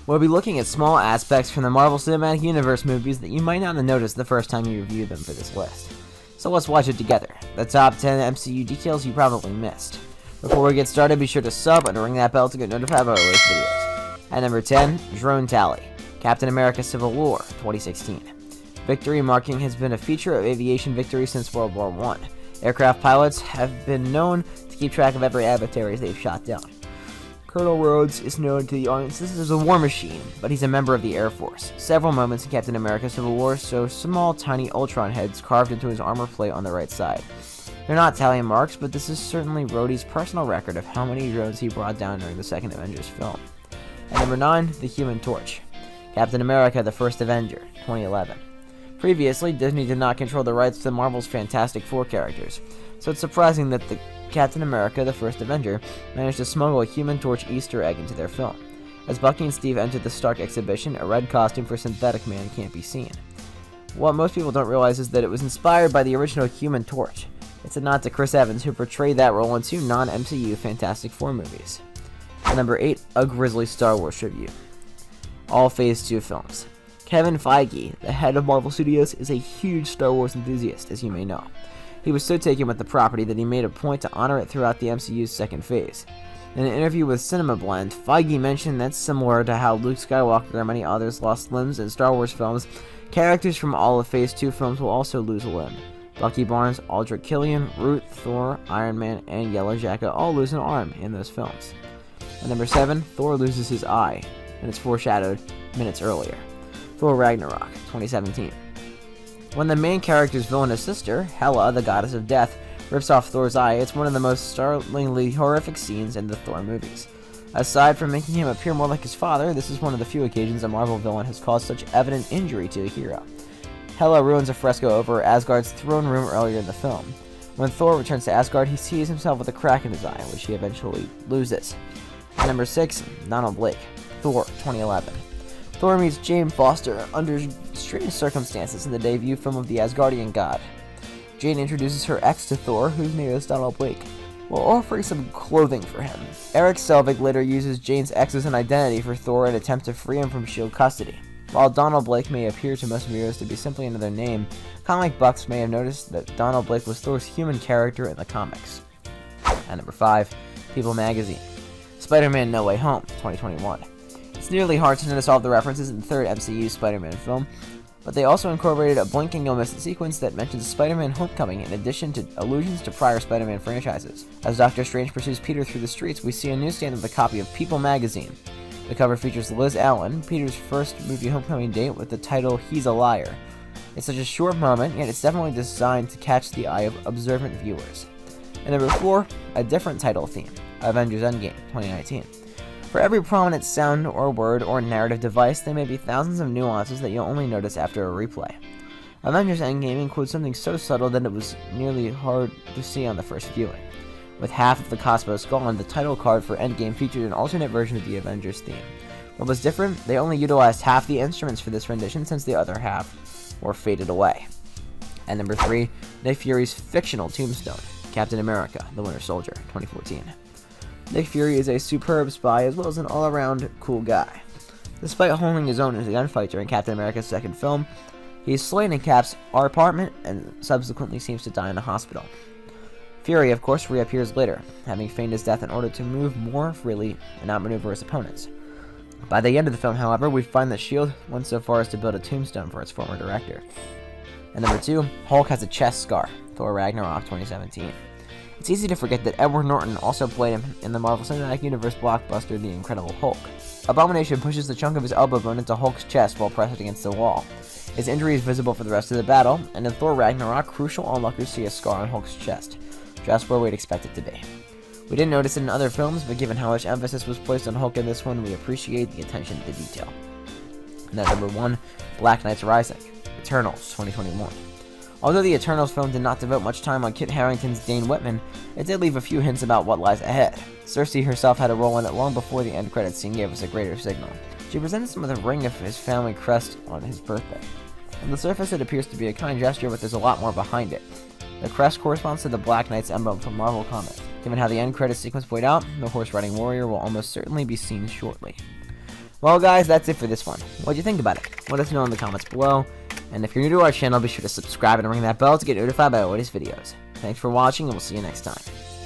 We'll be looking at small aspects from the Marvel Cinematic Universe movies that you might not have noticed the first time you reviewed them for this list. So let's watch it together, the top 10 MCU details you probably missed. Before we get started, be sure to sub and ring that bell to get notified about our latest videos. At number 10, Drone Tally, Captain America Civil War, 2016. Victory marking has been a feature of aviation victory since World War I. Aircraft pilots have been known to keep track of every abattoir they've shot down. Colonel Rhodes is known to the audience as a war machine, but he's a member of the Air Force. Several moments in Captain America Civil War show small, tiny Ultron heads carved into his armor plate on the right side. They're not tally marks, but this is certainly Rhodey's personal record of how many drones he brought down during the second Avengers film. At number 9, The Human Torch, Captain America the First Avenger, 2011. Previously, Disney did not control the rights to Marvel's Fantastic Four characters, so it's surprising that the Captain America the First Avenger managed to smuggle a Human Torch Easter egg into their film. As Bucky and Steve entered the Stark exhibition, a red costume for Synthetic Man can't be seen. What most people don't realize is that it was inspired by the original Human Torch. It's a nod to Chris Evans, who portrayed that role in 2 non-MCU Fantastic Four movies. At number 8, a grisly Star Wars tribute. All Phase 2 films. Kevin Feige, the head of Marvel Studios, is a huge Star Wars enthusiast, as you may know. He was so taken with the property that he made a point to honor it throughout the MCU's second phase. In an interview with Cinema Blend, Feige mentioned that similar to how Luke Skywalker and many others lost limbs in Star Wars films, characters from all of Phase 2 films will also lose a limb. Bucky Barnes, Aldrich Killian, Root, Thor, Iron Man, and Yellow Jacket all lose an arm in those films. At number 7, Thor loses his eye, and it's foreshadowed minutes earlier. Thor Ragnarok, 2017. When the main character's villainous sister, Hela, the goddess of death, rips off Thor's eye, it's one of the most startlingly horrific scenes in the Thor movies. Aside from making him appear more like his father, this is one of the few occasions a Marvel villain has caused such evident injury to a hero. Hela ruins a fresco over Asgard's throne room earlier in the film. When Thor returns to Asgard, he sees himself with a crack in his eye, which he eventually loses. At number 6, Donald Blake, Thor, 2011. Thor meets Jane Foster under strange circumstances in the debut film of the Asgardian god. Jane introduces her ex to Thor, whose name is Donald Blake, while offering some clothing for him. Eric Selvig later uses Jane's ex as an identity for Thor in an attempt to free him from S.H.I.E.L.D. custody. While Donald Blake may appear to most viewers to be simply another name, comic buffs may have noticed that Donald Blake was Thor's human character in the comics. At number 5, People Magazine, Spider-Man No Way Home, 2021. It's nearly hard to notice all of the references in the third MCU Spider-Man film, but they also incorporated a blink and you'll miss it sequence that mentions Spider-Man Homecoming in addition to allusions to prior Spider-Man franchises. As Doctor Strange pursues Peter through the streets, we see a newsstand with a copy of People Magazine. The cover features Liz Allen, Peter's first movie homecoming date, with the title He's a Liar. It's such a short moment, yet it's definitely designed to catch the eye of observant viewers. And number 4, a different title theme, Avengers Endgame, 2019. For every prominent sound or word or narrative device, there may be thousands of nuances that you'll only notice after a replay. Avengers Endgame includes something so subtle that it was nearly hard to see on the first viewing. With half of the cosmos gone, the title card for Endgame featured an alternate version of the Avengers theme. What was different? They only utilized half the instruments for this rendition since the other half were faded away. At number 3, Nick Fury's fictional tombstone, Captain America, the Winter Soldier, 2014. Nick Fury is a superb spy as well as an all-around cool guy. Despite holding his own as a gunfight during Captain America's second film, he is slain in Cap's apartment and subsequently seems to die in a hospital. Fury, of course, reappears later, having feigned his death in order to move more freely and outmaneuver his opponents. By the end of the film, however, we find that S.H.I.E.L.D. went so far as to build a tombstone for its former director. And number 2, Hulk has a chest scar, Thor Ragnarok 2017. It's easy to forget that Edward Norton also played him in the Marvel Cinematic Universe blockbuster The Incredible Hulk. Abomination pushes the chunk of his elbow bone into Hulk's chest while pressed against the wall. His injury is visible for the rest of the battle, and in Thor Ragnarok, crucial onlookers see a scar on Hulk's chest, just where we'd expect it to be. We didn't notice it in other films, but given how much emphasis was placed on Hulk in this one, we appreciate the attention to detail. And at number 1, Black Knight's Rising, Eternals 2021. Although the Eternals film did not devote much time on Kit Harington's Dane Whitman, it did leave a few hints about what lies ahead. Cersei herself had a role in it long before the end credits scene gave us a greater signal. She presented him with a ring of his family crest on his birthday. On the surface it appears to be a kind gesture, but there's a lot more behind it. The crest corresponds to the Black Knight's emblem from Marvel Comics. Given how the end credits sequence played out, the horse-riding warrior will almost certainly be seen shortly. Well guys, that's it for this one. What'd you think about it? Let us know in the comments below. And if you're new to our channel, be sure to subscribe and ring that bell to get notified by our latest videos. Thanks for watching, and we'll see you next time.